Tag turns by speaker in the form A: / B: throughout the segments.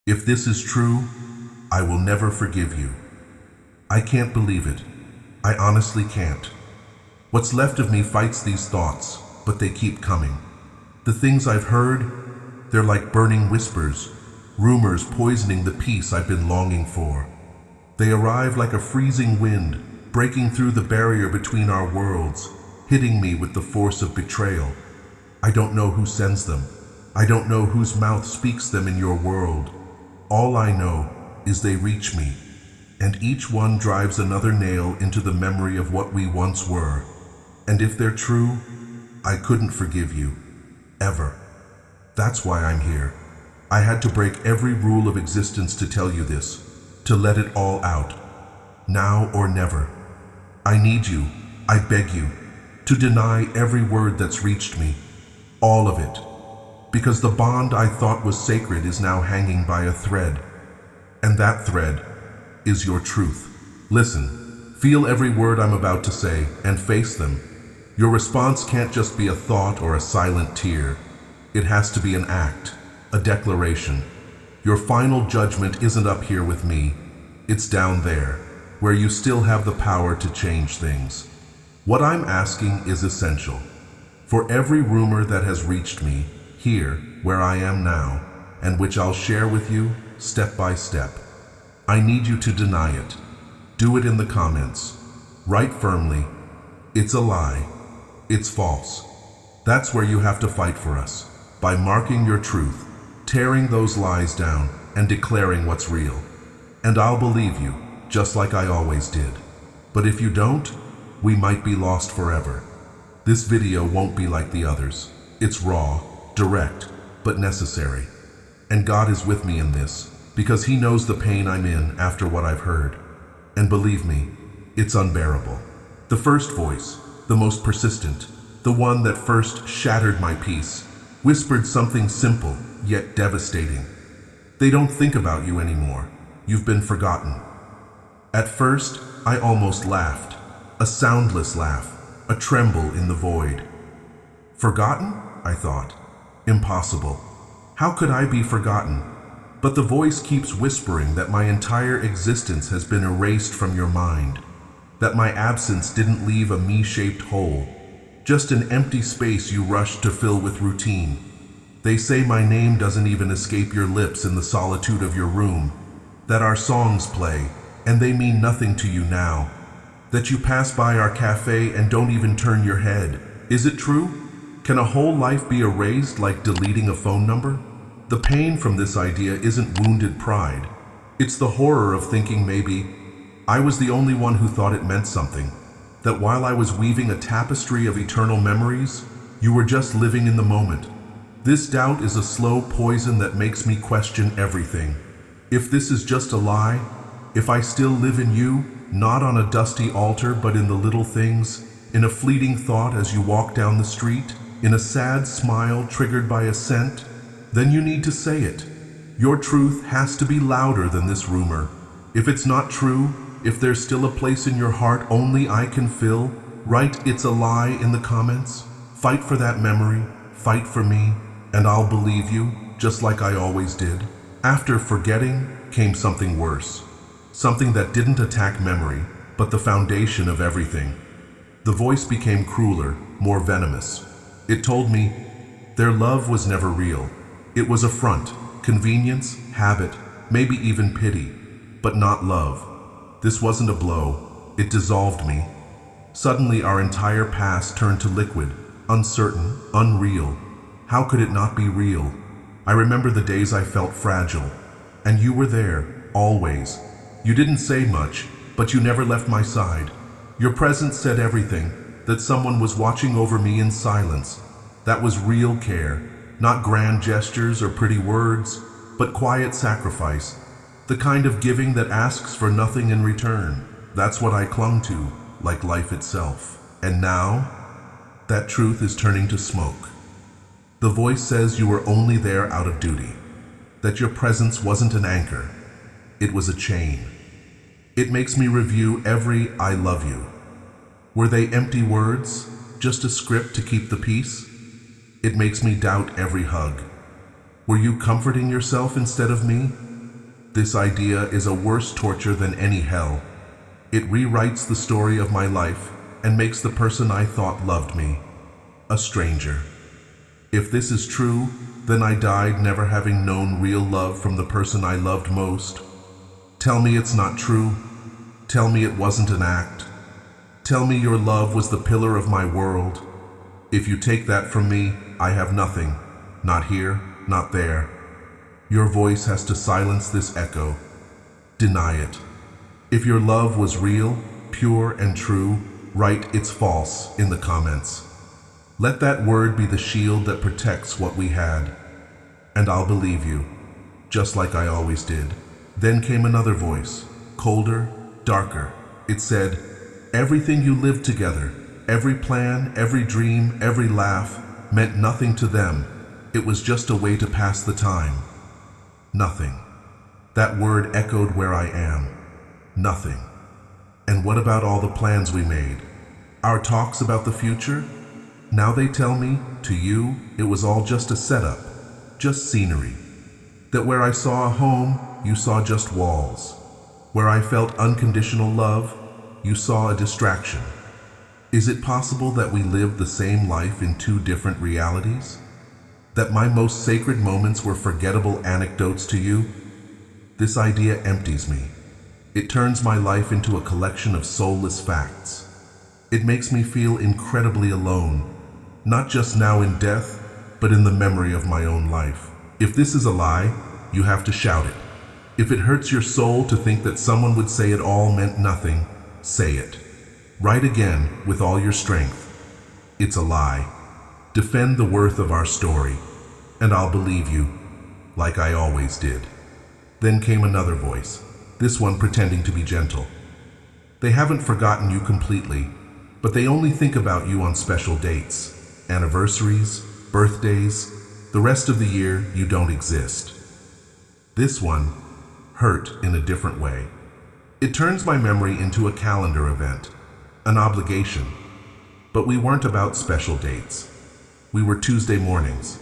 A: If this is true, I will never forgive you. I can't believe it. I honestly can't. What's left of me fights these thoughts, but they keep coming. The things I've heard, they're like burning whispers, rumors poisoning the peace I've been longing for. They arrive like a freezing wind, breaking through the barrier between our worlds, hitting me with the force of betrayal. I don't know who sends them. I don't know whose mouth speaks them in your world. All I know is they reach me, and each one drives another nail into the memory of what we once were. And if they're true, I couldn't forgive you, ever. That's why I'm here. I had to break every rule of existence to tell you this, to let it all out, now or never. I need you, I beg you, to deny every word that's reached me, all of it. Because the bond I thought was sacred is now hanging by a thread. And that thread is your truth. Listen, feel every word I'm about to say and face them. Your response can't just be a thought or a silent tear. It has to be an act, a declaration. Your final judgment isn't up here with me. It's down there, where you still have the power to change things. What I'm asking is essential. For every rumor that has reached me, here, where I am now, and which I'll share with you, step by step. I need you to deny it. Do it in the comments. Write firmly, it's a lie, it's false. That's where you have to fight for us, by marking your truth, tearing those lies down, and declaring what's real. And I'll believe you, just like I always did. But if you don't, we might be lost forever. This video won't be like the others. It's raw, direct, but necessary. And God is with me in this, because He knows the pain I'm in after what I've heard. And believe me, it's unbearable. The first voice, the most persistent, the one that first shattered my peace, whispered something simple, yet devastating. They don't think about you anymore. You've been forgotten. At first, I almost laughed, a soundless laugh, a tremble in the void. Forgotten? I thought. Impossible. How could I be forgotten? But the voice keeps whispering that my entire existence has been erased from your mind, that my absence didn't leave a me-shaped hole, just an empty space you rushed to fill with routine. They say my name doesn't even escape your lips in the solitude of your room, that our songs play, and they mean nothing to you now, that you pass by our cafe and don't even turn your head. Is it true? Can a whole life be erased like deleting a phone number? The pain from this idea isn't wounded pride. It's the horror of thinking maybe I was the only one who thought it meant something, that while I was weaving a tapestry of eternal memories, you were just living in the moment. This doubt is a slow poison that makes me question everything. If this is just a lie, if I still live in you, not on a dusty altar but in the little things, in a fleeting thought as you walk down the street, in a sad smile triggered by a scent, then you need to say it. Your truth has to be louder than this rumor. If it's not true, if there's still a place in your heart only I can fill, write "it's a lie" in the comments. Fight for that memory, fight for me, and I'll believe you, just like I always did. After forgetting came something worse. Something that didn't attack memory, but the foundation of everything. The voice became crueler, more venomous. It told me their love was never real. It was a front, convenience, habit, maybe even pity, but not love. This wasn't a blow. It dissolved me. Suddenly our entire past turned to liquid, uncertain, unreal. How could it not be real? I remember the days I felt fragile, and you were there, always. You didn't say much, but you never left my side. Your presence said everything, that someone was watching over me in silence. That was real care, not grand gestures or pretty words, but quiet sacrifice, the kind of giving that asks for nothing in return. That's what I clung to, like life itself. And now, that truth is turning to smoke. The voice says you were only there out of duty, that your presence wasn't an anchor, it was a chain. It makes me review every "I love you." Were they empty words, just a script to keep the peace? It makes me doubt every hug. Were you comforting yourself instead of me? This idea is a worse torture than any hell. It rewrites the story of my life and makes the person I thought loved me a stranger. If this is true, then I died never having known real love from the person I loved most. Tell me it's not true. Tell me it wasn't an act. Tell me your love was the pillar of my world. If you take that from me, I have nothing. Not here, not there. Your voice has to silence this echo. Deny it. If your love was real, pure, and true, write "it's false" in the comments. Let that word be the shield that protects what we had. And I'll believe you, just like I always did. Then came another voice, colder, darker. It said, everything you lived together, every plan, every dream, every laugh, meant nothing to them. It was just a way to pass the time. Nothing. That word echoed where I am. Nothing. And what about all the plans we made? Our talks about the future? Now they tell me, to you, it was all just a setup, just scenery. That where I saw a home, you saw just walls. Where I felt unconditional love, you saw a distraction. Is it possible that we lived the same life in two different realities? That my most sacred moments were forgettable anecdotes to you? This idea empties me. It turns my life into a collection of soulless facts. It makes me feel incredibly alone, not just now in death, but in the memory of my own life. If this is a lie, you have to shout it. If it hurts your soul to think that someone would say it all meant nothing, say it. Write again with all your strength. It's a lie. Defend the worth of our story, and I'll believe you, like I always did. Then came another voice, this one pretending to be gentle. They haven't forgotten you completely, but they only think about you on special dates. Anniversaries, birthdays, the rest of the year you don't exist. This one hurt in a different way. It turns my memory into a calendar event, an obligation. But we weren't about special dates. We were Tuesday mornings.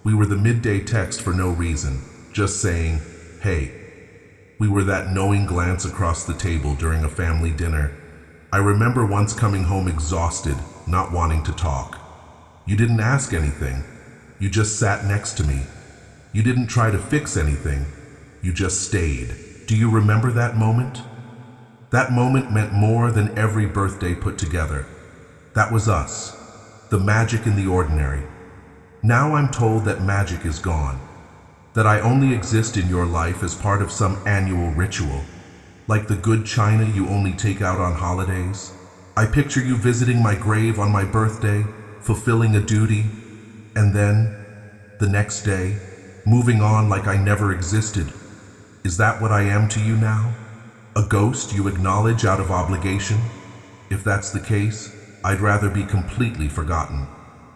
A: We were the midday text for no reason, just saying, hey. We were that knowing glance across the table during a family dinner. I remember once coming home exhausted, not wanting to talk. You didn't ask anything. You just sat next to me. You didn't try to fix anything. You just stayed. Do you remember that moment? That moment meant more than every birthday put together. That was us, the magic in the ordinary. Now I'm told that magic is gone, that I only exist in your life as part of some annual ritual, like the good china you only take out on holidays. I picture you visiting my grave on my birthday, fulfilling a duty, and then, the next day, moving on like I never existed. Is that what I am to you now? A ghost you acknowledge out of obligation? If that's the case, I'd rather be completely forgotten.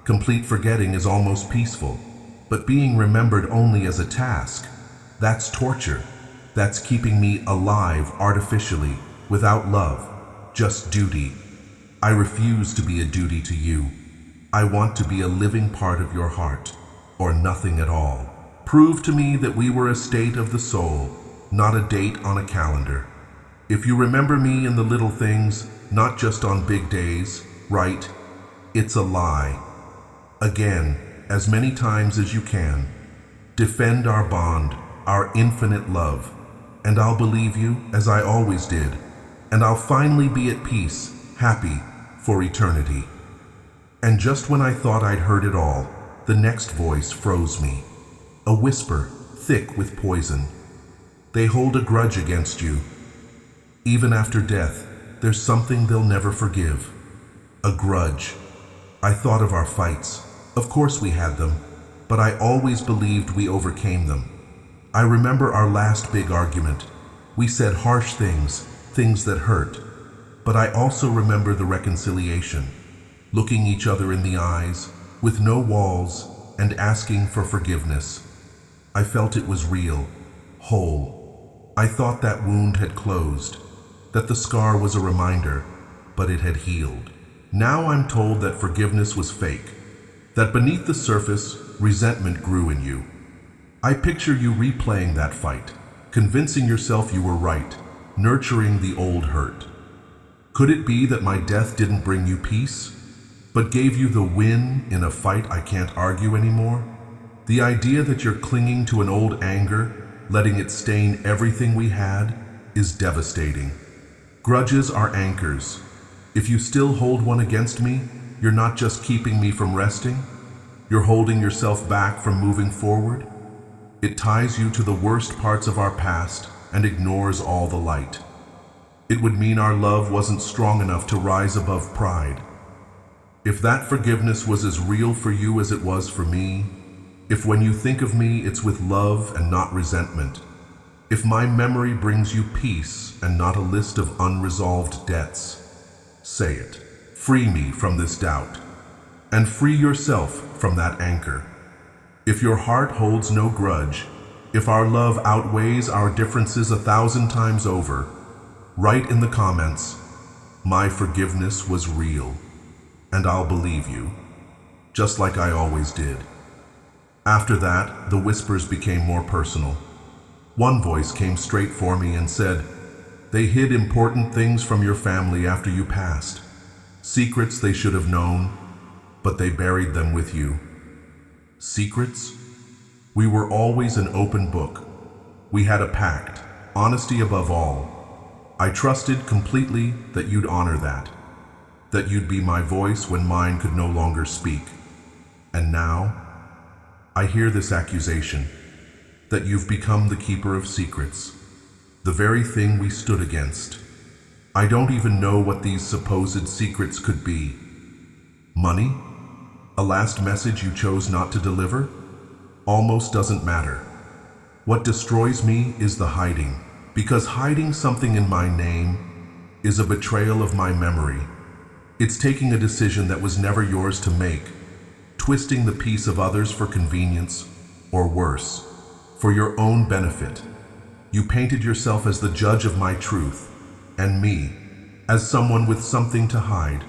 A: Complete forgetting is almost peaceful, but being remembered only as a task, that's torture. That's keeping me alive artificially, without love, just duty. I refuse to be a duty to you. I want to be a living part of your heart, or nothing at all. Prove to me that we were a state of the soul, not a date on a calendar. If you remember me in the little things, not just on big days, write, it's a lie. Again, as many times as you can. Defend our bond, our infinite love, and I'll believe you as I always did, and I'll finally be at peace, happy for eternity. And just when I thought I'd heard it all, the next voice froze me. A whisper, thick with poison. They hold a grudge against you. Even after death, there's something they'll never forgive. A grudge. I thought of our fights. Of course we had them, but I always believed we overcame them. I remember our last big argument. We said harsh things, things that hurt. But I also remember the reconciliation. Looking each other in the eyes, with no walls, and asking for forgiveness. I felt it was real, whole. I thought that wound had closed, that the scar was a reminder, but it had healed. Now I'm told that forgiveness was fake, that beneath the surface, resentment grew in you. I picture you replaying that fight, convincing yourself you were right, nurturing the old hurt. Could it be that my death didn't bring you peace, but gave you the win in a fight I can't argue anymore? The idea that you're clinging to an old anger, letting it stain everything we had, is devastating. Grudges are anchors. If you still hold one against me, you're not just keeping me from resting, you're holding yourself back from moving forward. It ties you to the worst parts of our past and ignores all the light. It would mean our love wasn't strong enough to rise above pride. If that forgiveness was as real for you as it was for me, if when you think of me it's with love and not resentment, if my memory brings you peace and not a list of unresolved debts, say it. Free me from this doubt, and free yourself from that anchor. If your heart holds no grudge, if our love outweighs our differences 1,000 times over, write in the comments, "My forgiveness was real," and I'll believe you, just like I always did. After that, the whispers became more personal. One voice came straight for me and said, "They hid important things from your family after you passed. Secrets they should have known, but they buried them with you." Secrets? We were always an open book. We had a pact, honesty above all. I trusted completely that you'd honor that you'd be my voice when mine could no longer speak. And now, I hear this accusation, that you've become the keeper of secrets, the very thing we stood against. I don't even know what these supposed secrets could be. Money? A last message you chose not to deliver? Almost doesn't matter. What destroys me is the hiding, because hiding something in my name is a betrayal of my memory. It's taking a decision that was never yours to make, twisting the peace of others for convenience, or worse, for your own benefit. You painted yourself as the judge of my truth, and me as someone with something to hide.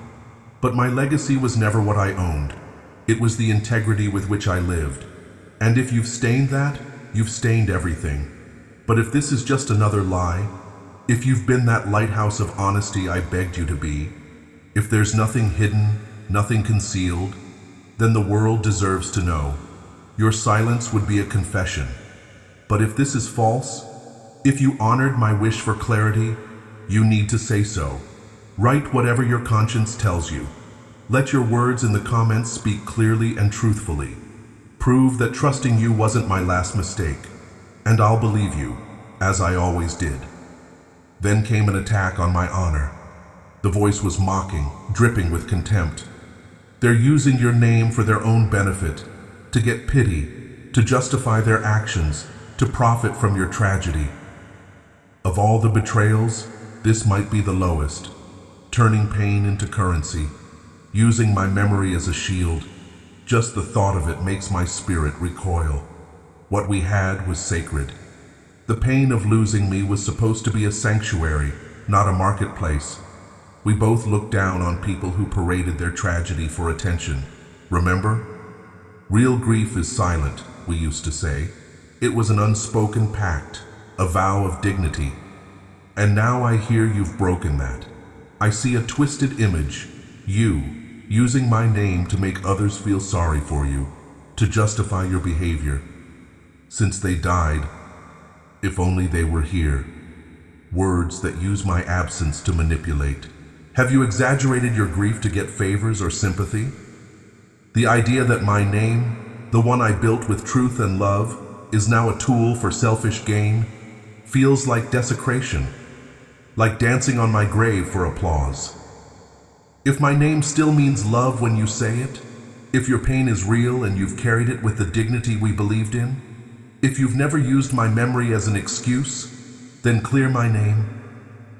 A: But my legacy was never what I owned. It was the integrity with which I lived. And if you've stained that, you've stained everything. But if this is just another lie, if you've been that lighthouse of honesty I begged you to be, if there's nothing hidden, nothing concealed, then the world deserves to know. Your silence would be a confession. But if this is false, if you honored my wish for clarity, you need to say so. Write whatever your conscience tells you. Let your words in the comments speak clearly and truthfully. Prove that trusting you wasn't my last mistake, and I'll believe you, as I always did. Then came an attack on my honor. The voice was mocking, dripping with contempt. They're using your name for their own benefit, to get pity, to justify their actions, to profit from your tragedy. Of all the betrayals, this might be the lowest, turning pain into currency, using my memory as a shield. Just the thought of it makes my spirit recoil. What we had was sacred. The pain of losing me was supposed to be a sanctuary, not a marketplace. We both looked down on people who paraded their tragedy for attention. Remember? Real grief is silent, we used to say. It was an unspoken pact, a vow of dignity. And now I hear you've broken that. I see a twisted image, you, using my name to make others feel sorry for you, to justify your behavior. Since they died, if only they were here. Words that use my absence to manipulate. Have you exaggerated your grief to get favors or sympathy? The idea that my name, the one I built with truth and love, is now a tool for selfish gain, feels like desecration, like dancing on my grave for applause. If my name still means love when you say it, if your pain is real and you've carried it with the dignity we believed in, if you've never used my memory as an excuse, then clear my name,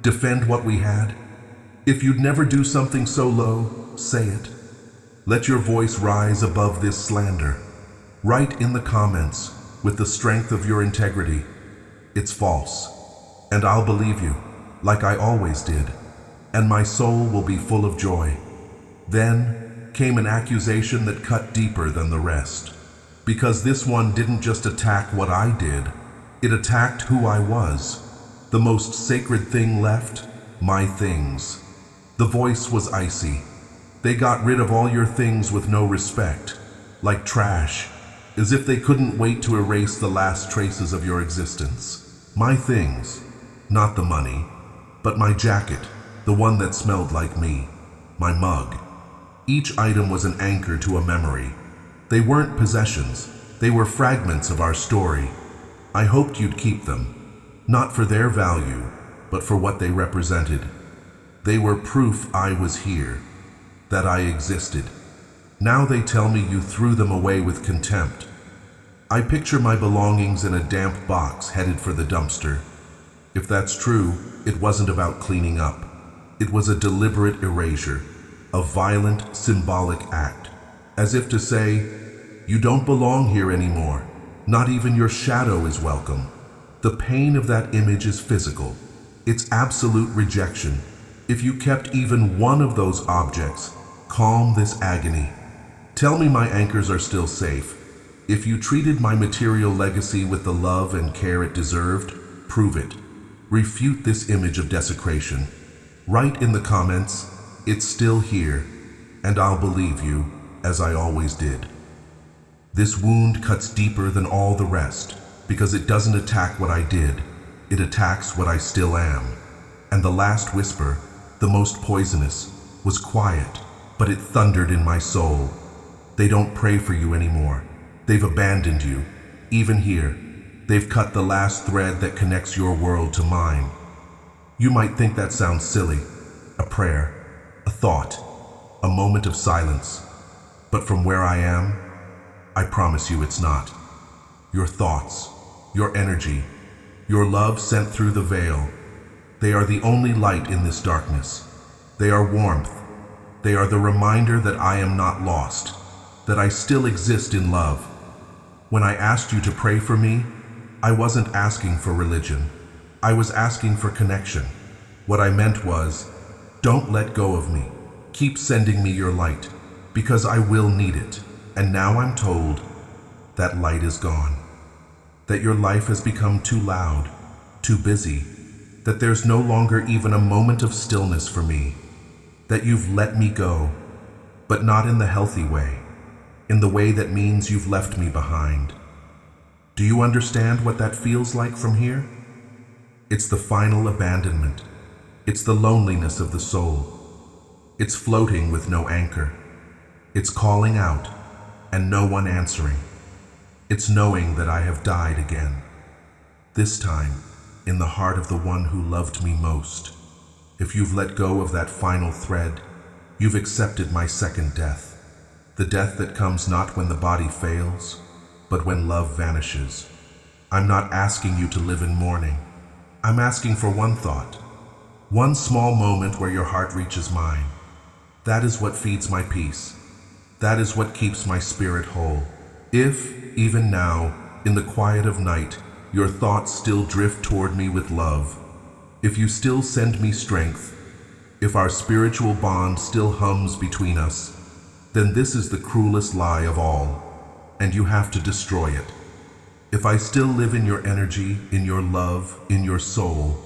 A: defend what we had. If you'd never do something so low, say it. Let your voice rise above this slander. Write in the comments, with the strength of your integrity, it's false, and I'll believe you, like I always did, and my soul will be full of joy. Then came an accusation that cut deeper than the rest, because this one didn't just attack what I did, It attacked who I was. The most sacred thing left, my things. The voice was icy. They got rid of all your things with no respect, like trash, as if they couldn't wait to erase the last traces of your existence. My things, not the money, but my jacket, the one that smelled like me, my mug. Each item was an anchor to a memory. They weren't possessions, they were fragments of our story. I hoped you'd keep them, not for their value, but for what they represented. They were proof I was here, that I existed. Now they tell me you threw them away with contempt. I picture my belongings in a damp box headed for the dumpster. If that's true, it wasn't about cleaning up. It was a deliberate erasure, a violent, symbolic act, as if to say, you don't belong here anymore. Not even your shadow is welcome. The pain of that image is physical. It's absolute rejection. If you kept even one of those objects, calm this agony. Tell me my anchors are still safe. If you treated my material legacy with the love and care it deserved, prove it. Refute this image of desecration. Write in the comments, it's still here, and I'll believe you, as I always did. This wound cuts deeper than all the rest, because it doesn't attack what I did, it attacks what I still am. And the last whisper, the most poisonous, was quiet, but it thundered in my soul. They don't pray for you anymore. They've abandoned you. Even here, they've cut the last thread that connects your world to mine. You might think that sounds silly, a prayer, a thought, a moment of silence. But from where I am, I promise you it's not. Your thoughts, your energy, your love sent through the veil, they are the only light in this darkness. They are warmth. They are the reminder that I am not lost, that I still exist in love. When I asked you to pray for me, I wasn't asking for religion. I was asking for connection. What I meant was, don't let go of me. Keep sending me your light, because I will need it. And now I'm told that light is gone, that your life has become too loud, too busy, that there's no longer even a moment of stillness for me, that you've let me go, but not in the healthy way, in the way that means you've left me behind. Do you understand what that feels like from here? It's the final abandonment. It's the loneliness of the soul. It's floating with no anchor. It's calling out, and no one answering. It's knowing that I have died again. This time, in the heart of the one who loved me most. If you've let go of that final thread, you've accepted my second death. The death that comes not when the body fails, but when love vanishes. I'm not asking you to live in mourning. I'm asking for one thought, one small moment where your heart reaches mine. That is what feeds my peace. That is what keeps my spirit whole. If, even now, in the quiet of night, your thoughts still drift toward me with love, if you still send me strength, if our spiritual bond still hums between us, then this is the cruelest lie of all, and you have to destroy it. If I still live in your energy, in your love, in your soul,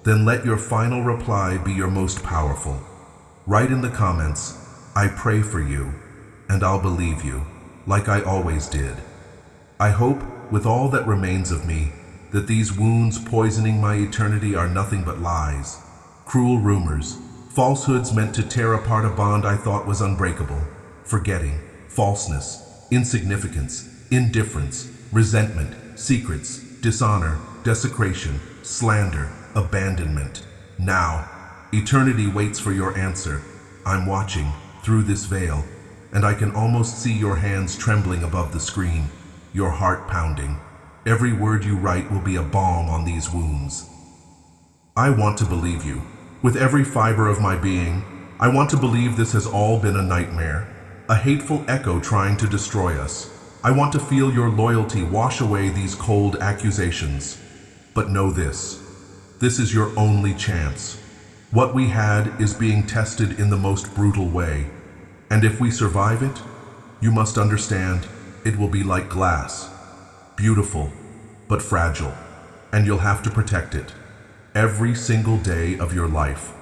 A: then let your final reply be your most powerful. Write in the comments, I pray for you, and I'll believe you, like I always did. I hope, with all that remains of me, that these wounds poisoning my eternity are nothing but lies, cruel rumors, falsehoods meant to tear apart a bond I thought was unbreakable, forgetting, falseness, insignificance, indifference, resentment, secrets, dishonor, desecration, slander, abandonment. Now, eternity waits for your answer. I'm watching, through this veil, and I can almost see your hands trembling above the screen, your heart pounding. Every word you write will be a balm on these wounds. I want to believe you. With every fiber of my being, I want to believe this has all been a nightmare, a hateful echo trying to destroy us. I want to feel your loyalty wash away these cold accusations. But know this is your only chance. What we had is being tested in the most brutal way. And if we survive it, you must understand, it will be like glass. Beautiful, but fragile. and you'll have to protect it. Every single day of your life.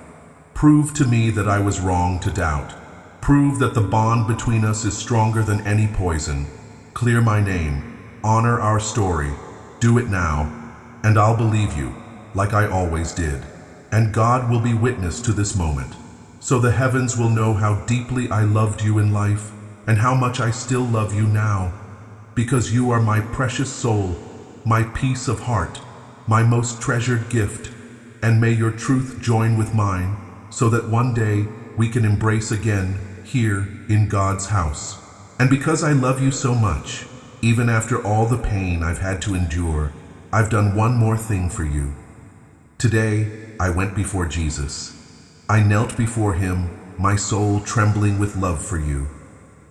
A: Prove to me that I was wrong to doubt. Prove that the bond between us is stronger than any poison. Clear my name. Honor our story. Do it now, and I'll believe you, like I always did. And God will be witness to this moment, so the heavens will know how deeply I loved you in life, and how much I still love you now, because you are my precious soul, my peace of heart, my most treasured gift, and may your truth join with mine, so that one day we can embrace again here in God's house. And because I love you so much, even after all the pain I've had to endure, I've done one more thing for you. Today, I went before Jesus. I knelt before him, my soul trembling with love for you,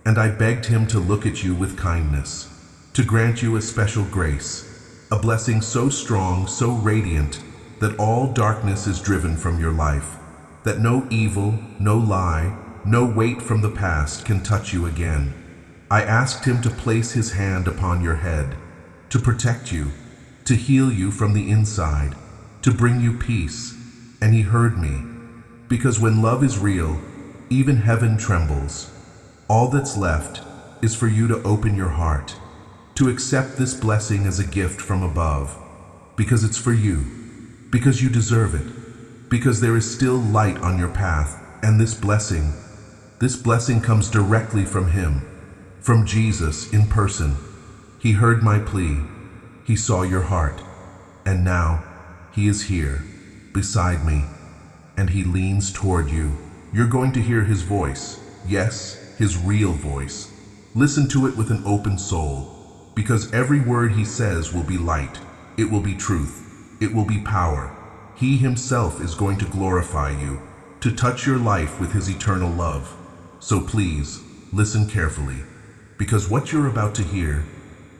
A: and I begged him to look at you with kindness, to grant you a special grace, a blessing so strong, so radiant, that all darkness is driven from your life, that no evil, no lie, no weight from the past can touch you again. I asked him to place his hand upon your head, to protect you, to heal you from the inside, to bring you peace, and he heard me. Because when love is real, even heaven trembles. All that's left is for you to open your heart, to accept this blessing as a gift from above, because it's for you, because you deserve it, because there is still light on your path, and this blessing comes directly from him, from Jesus in person. He heard my plea, he saw your heart, and now he is here, beside me, and he leans toward you. You're going to hear his voice, yes, his real voice. Listen to it with an open soul, because every word he says will be light, it will be truth, it will be power. He himself is going to glorify you, to touch your life with his eternal love. So please, listen carefully, because what you're about to hear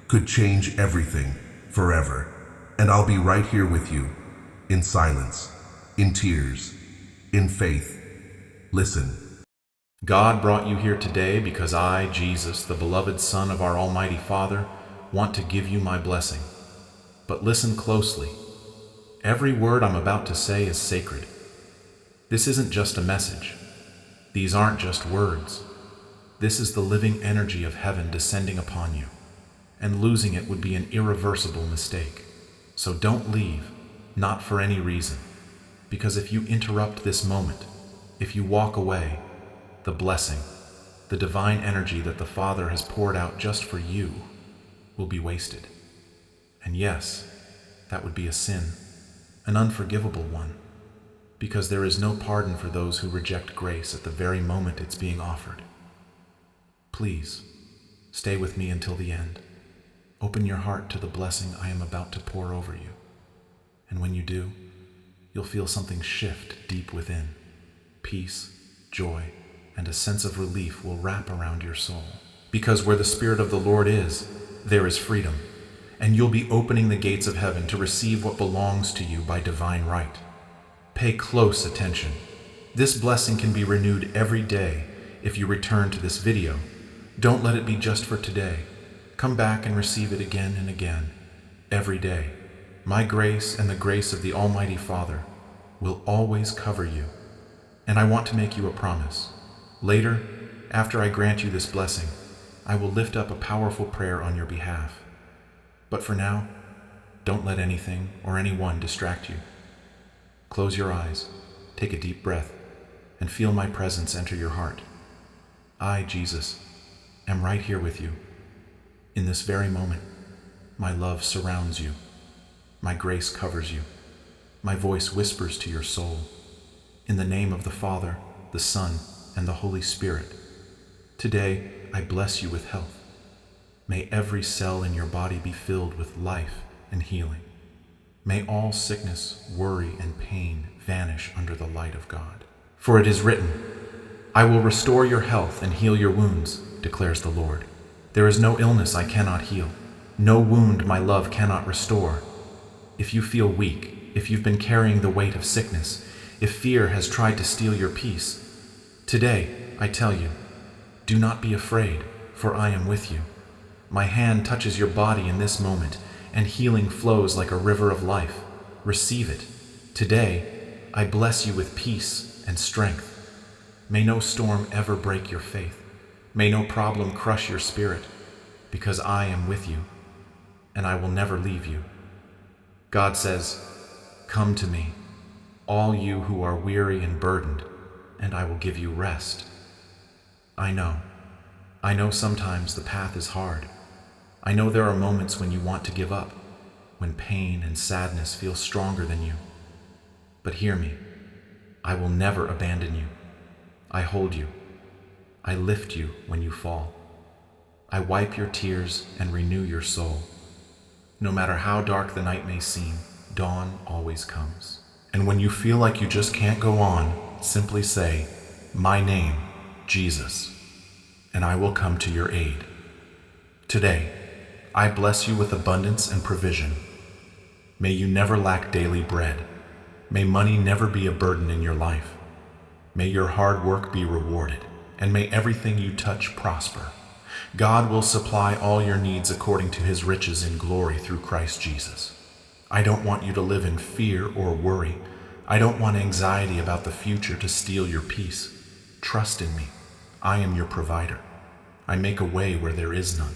A: could change everything forever. And I'll be right here with you, in silence, in tears, in faith. Listen.
B: God brought you here today because I, Jesus, the beloved Son of our Almighty Father, want to give you my blessing. But listen closely. Every word I'm about to say is sacred. This isn't just a message. These aren't just words. This is the living energy of heaven descending upon you, and losing it would be an irreversible mistake. So don't leave, not for any reason, because if you interrupt this moment, if you walk away, the blessing, the divine energy that the Father has poured out just for you, will be wasted. And yes, that would be a sin, an unforgivable one, because there is no pardon for those who reject grace at the very moment it's being offered. Please, stay with me until the end. Open your heart to the blessing I am about to pour over you. And when you do, you'll feel something shift deep within. Peace, joy, and a sense of relief will wrap around your soul. Because where the Spirit of the Lord is, there is freedom, and you'll be opening the gates of heaven to receive what belongs to you by divine right. Pay close attention. This blessing can be renewed every day if you return to this video. Don't let it be just for today. Come back and receive it again and again, every day. My grace and the grace of the Almighty Father will always cover you. And I want to make you a promise. Later, after I grant you this blessing, I will lift up a powerful prayer on your behalf. But for now, don't let anything or anyone distract you. Close your eyes, take a deep breath, and feel my presence enter your heart. I, Jesus, am right here with you. In this very moment, my love surrounds you. My grace covers you. My voice whispers to your soul. In the name of the Father, the Son, and the Holy Spirit, today I bless you with health. May every cell in your body be filled with life and healing. May all sickness, worry, and pain vanish under the light of God. For it is written, I will restore your health and heal your wounds, declares the Lord. There is no illness I cannot heal, no wound my love cannot restore. If you feel weak, if you've been carrying the weight of sickness, if fear has tried to steal your peace, today I tell you, do not be afraid, for I am with you. My hand touches your body in this moment, and healing flows like a river of life. Receive it. Today, I bless you with peace and strength. May no storm ever break your faith. May no problem crush your spirit, because I am with you, and I will never leave you. God says, "Come to me, all you who are weary and burdened, and I will give you rest." I know sometimes the path is hard. I know there are moments when you want to give up, when pain and sadness feel stronger than you. But hear me, I will never abandon you. I hold you. I lift you when you fall. I wipe your tears and renew your soul. No matter how dark the night may seem, dawn always comes. And when you feel like you just can't go on, simply say, "My name, Jesus," and I will come to your aid. Today, I bless you with abundance and provision. May you never lack daily bread. May money never be a burden in your life. May your hard work be rewarded, and may everything you touch prosper. God will supply all your needs according to his riches in glory through Christ Jesus. I don't want you to live in fear or worry. I don't want anxiety about the future to steal your peace. Trust in me. I am your provider. I make a way where there is none.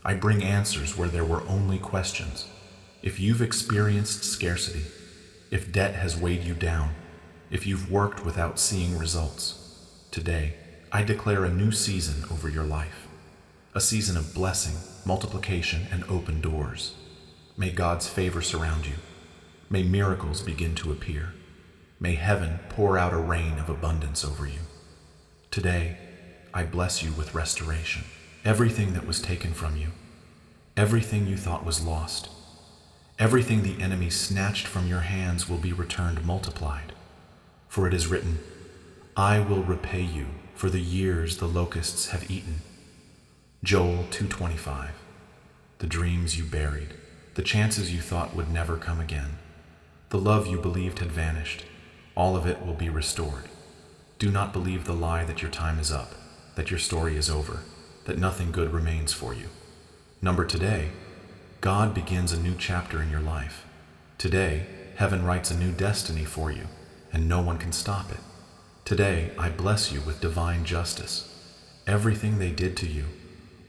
B: I bring answers where there were only questions. If you've experienced scarcity, if debt has weighed you down, if you've worked without seeing results, today I declare a new season over your life. A season of blessing, multiplication, and open doors. May God's favor surround you. May miracles begin to appear. May heaven pour out a rain of abundance over you. Today, I bless you with restoration. Everything that was taken from you, everything you thought was lost, everything the enemy snatched from your hands will be returned multiplied. For it is written, "I will repay you for the years the locusts have eaten." Joel 2:25. The dreams you buried, the chances you thought would never come again, the love you believed had vanished, all of it will be restored. Do not believe the lie that your time is up, that your story is over, that nothing good remains for you. Today, God begins a new chapter in your life. Today, heaven writes a new destiny for you, and no one can stop it. Today, I bless you with divine justice. Everything they did to you,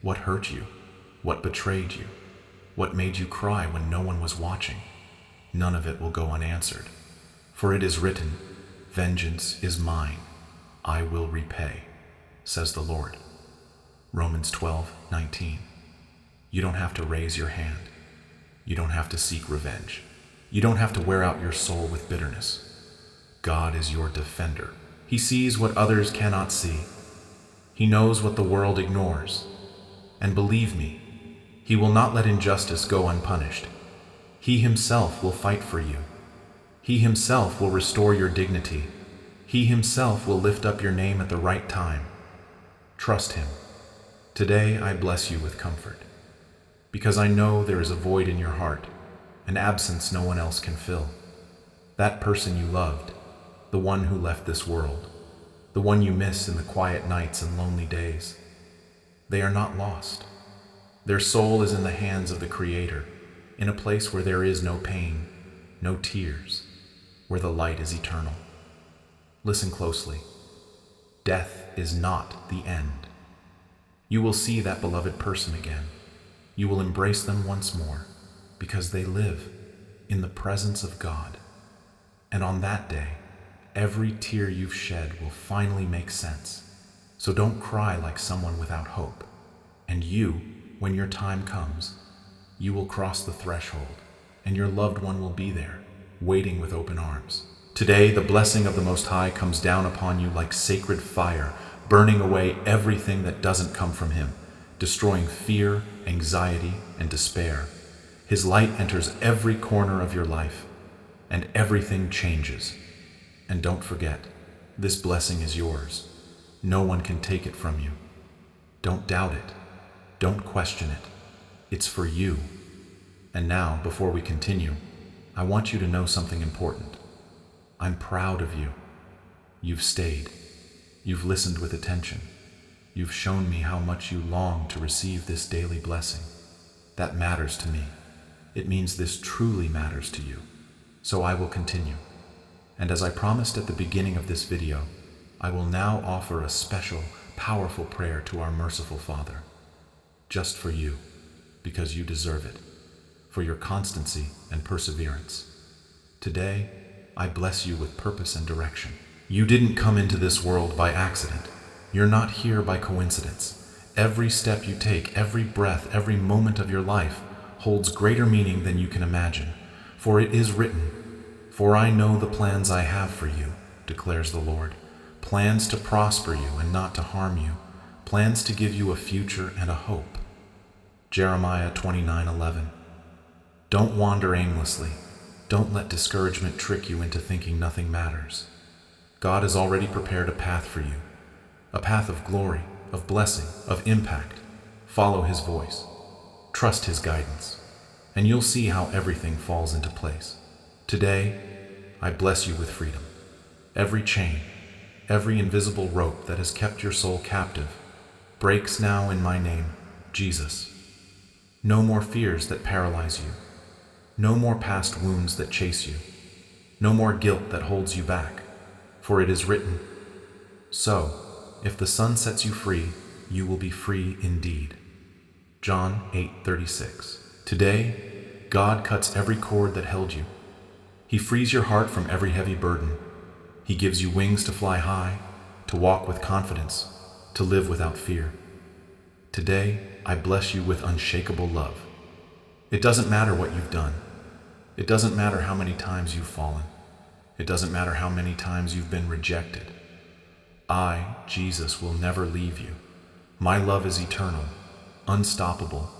B: what hurt you, what betrayed you, what made you cry when no one was watching, none of it will go unanswered. For it is written, "Vengeance is mine, I will repay," says the Lord. Romans 12:19. You don't have to raise your hand. You don't have to seek revenge. You don't have to wear out your soul with bitterness. God is your defender. He sees what others cannot see. He knows what the world ignores. And believe me, he will not let injustice go unpunished. He himself will fight for you. He himself will restore your dignity. He himself will lift up your name at the right time. Trust him. Today I bless you with comfort, because I know there is a void in your heart, an absence no one else can fill. That person you loved, the one who left this world, the one you miss in the quiet nights and lonely days, they are not lost. Their soul is in the hands of the Creator, in a place where there is no pain, no tears, where the light is eternal. Listen closely. Death is not the end. You will see that beloved person again. You will embrace them once more, because they live in the presence of God. And on that day, every tear you've shed will finally make sense. So don't cry like someone without hope. And you, when your time comes, you will cross the threshold, and your loved one will be there, waiting with open arms. Today, the blessing of the Most High comes down upon you like sacred fire, burning away everything that doesn't come from Him, destroying fear, anxiety, and despair. His light enters every corner of your life, and everything changes. And don't forget, this blessing is yours. No one can take it from you. Don't doubt it. Don't question it. It's for you. And now, before we continue, I want you to know something important. I'm proud of you. You've stayed. You've listened with attention. You've shown me how much you long to receive this daily blessing. That matters to me. It means this truly matters to you. So I will continue. And as I promised at the beginning of this video, I will now offer a special, powerful prayer to our merciful Father. Just for you, because you deserve it, for your constancy and perseverance. Today, I bless you with purpose and direction. You didn't come into this world by accident. You're not here by coincidence. Every step you take, every breath, every moment of your life holds greater meaning than you can imagine. For it is written, "For I know the plans I have for you," declares the Lord. Plans to prosper you and not to harm you. Plans to give you a future and a hope. Jeremiah 29:11. Don't wander aimlessly. Don't let discouragement trick you into thinking nothing matters. God has already prepared a path for you. A path of glory, of blessing, of impact. Follow His voice. Trust His guidance. And you'll see how everything falls into place. Today, I bless you with freedom. Every chain, every invisible rope that has kept your soul captive, breaks now in my name, Jesus. No more fears that paralyze you. No more past wounds that chase you. No more guilt that holds you back. For it is written, "So, if the Son sets you free, you will be free indeed." John 8:36. Today, God cuts every cord that held you. He frees your heart from every heavy burden. He gives you wings to fly high, to walk with confidence, to live without fear. Today, I bless you with unshakable love. It doesn't matter what you've done. It doesn't matter how many times you've fallen. It doesn't matter how many times you've been rejected. I, Jesus, will never leave you. My love is eternal, unstoppable,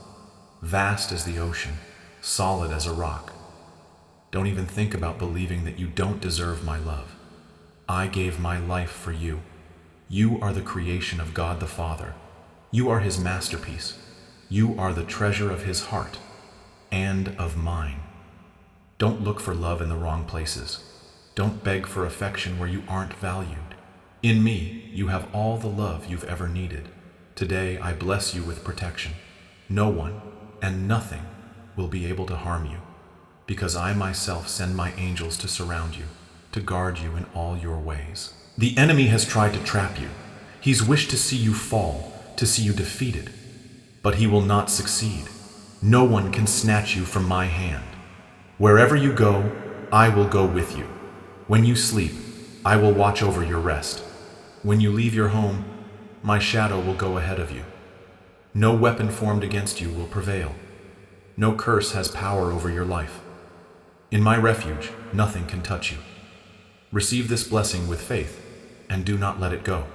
B: vast as the ocean, solid as a rock. Don't even think about believing that you don't deserve my love. I gave my life for you. You are the creation of God the Father. You are His masterpiece. You are the treasure of His heart and of mine. Don't look for love in the wrong places. Don't beg for affection where you aren't valued. In me, you have all the love you've ever needed. Today, I bless you with protection. No one and nothing will be able to harm you, because I myself send my angels to surround you, to guard you in all your ways. The enemy has tried to trap you. He's wished to see you fall, to see you defeated. But he will not succeed. No one can snatch you from my hand. Wherever you go, I will go with you. When you sleep, I will watch over your rest. When you leave your home, my shadow will go ahead of you. No weapon formed against you will prevail. No curse has power over your life. In my refuge, nothing can touch you. Receive this blessing with faith, and do not let it go.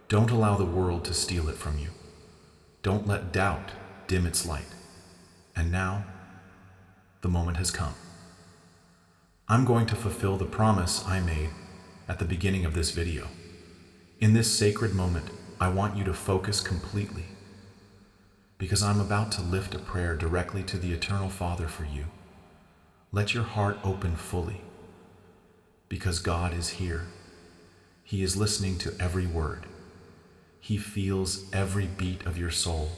B: Don't allow the world to steal it from you. Don't let doubt dim its light. And now, the moment has come. I'm going to fulfill the promise I made at the beginning of this video. In this sacred moment, I want you to focus completely, because I'm about to lift a prayer directly to the Eternal Father for you. Let your heart open fully, because God is here. He is listening to every word. He feels every beat of your soul.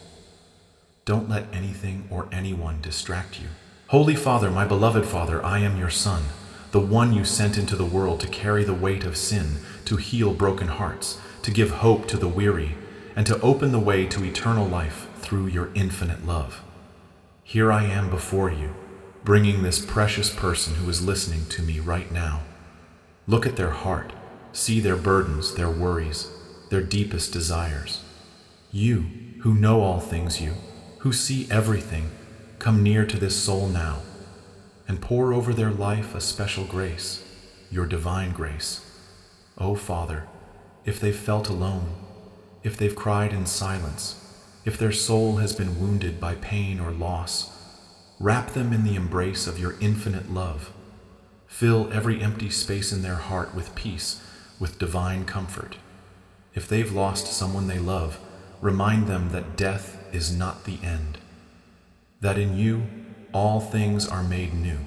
B: Don't let anything or anyone distract you. Holy Father, my beloved Father, I am your Son, the one you sent into the world to carry the weight of sin, to heal broken hearts, to give hope to the weary, and to open the way to eternal life through your infinite love. Here I am before you, bringing this precious person who is listening to me right now. Look at their heart, see their burdens, their worries, their deepest desires. You, who know all things, you, who see everything, come near to this soul now, and pour over their life a special grace, your divine grace. Oh Father, if they've felt alone, if they've cried in silence, if their soul has been wounded by pain or loss, wrap them in the embrace of your infinite love. Fill every empty space in their heart with peace, with divine comfort. If they've lost someone they love, remind them that death is not the end, that in you all things are made new,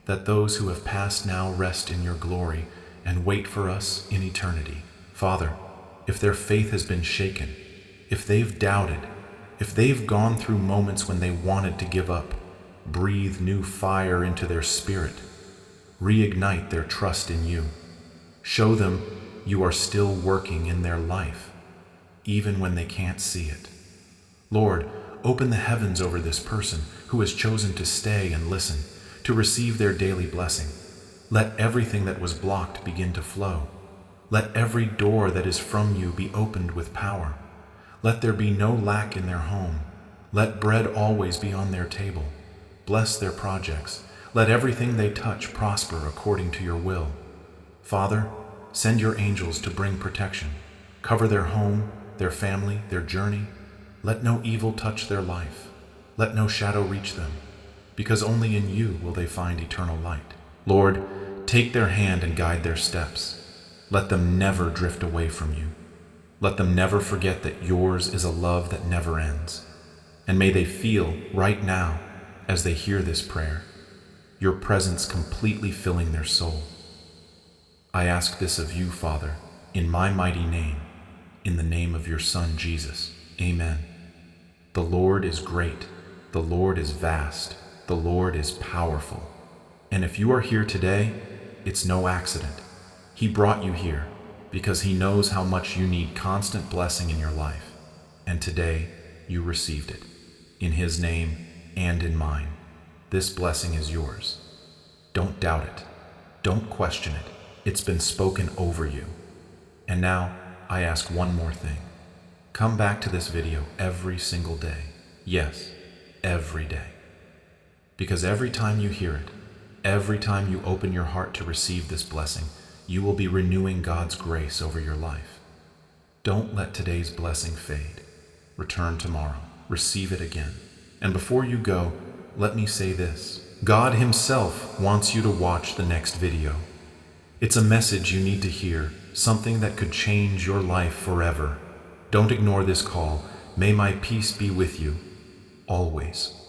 B: that those who have passed now rest in your glory and wait for us in eternity. Father, if their faith has been shaken, if they've doubted, if they've gone through moments when they wanted to give up, breathe new fire into their spirit, reignite their trust in you. Show them you are still working in their life, even when they can't see it. Lord, open the heavens over this person who has chosen to stay and listen, to receive their daily blessing. Let everything that was blocked begin to flow. Let every door that is from you be opened with power. Let there be no lack in their home. Let bread always be on their table. Bless their projects. Let everything they touch prosper according to your will. Father, send your angels to bring protection. Cover their home, their family, their journey. Let no evil touch their life. Let no shadow reach them, because only in you will they find eternal light. Lord, take their hand and guide their steps. Let them never drift away from you. Let them never forget that yours is a love that never ends. And may they feel right now, as they hear this prayer, your presence completely filling their soul. I ask this of you, Father, in my mighty name, in the name of your Son, Jesus. Amen. The Lord is great. The Lord is vast. The Lord is powerful. And if you are here today, it's no accident. He brought you here because he knows how much you need constant blessing in your life. And today, you received it. In his name and in mine, this blessing is yours. Don't doubt it. Don't question it. It's been spoken over you. And now, I ask one more thing. Come back to this video every single day. Yes, every day. Because every time you hear it, every time you open your heart to receive this blessing, you will be renewing God's grace over your life. Don't let today's blessing fade. Return tomorrow. Receive it again. And before you go, let me say this. God himself wants you to watch the next video. It's a message you need to hear, something that could change your life forever. Don't ignore this call. May my peace be with you, always.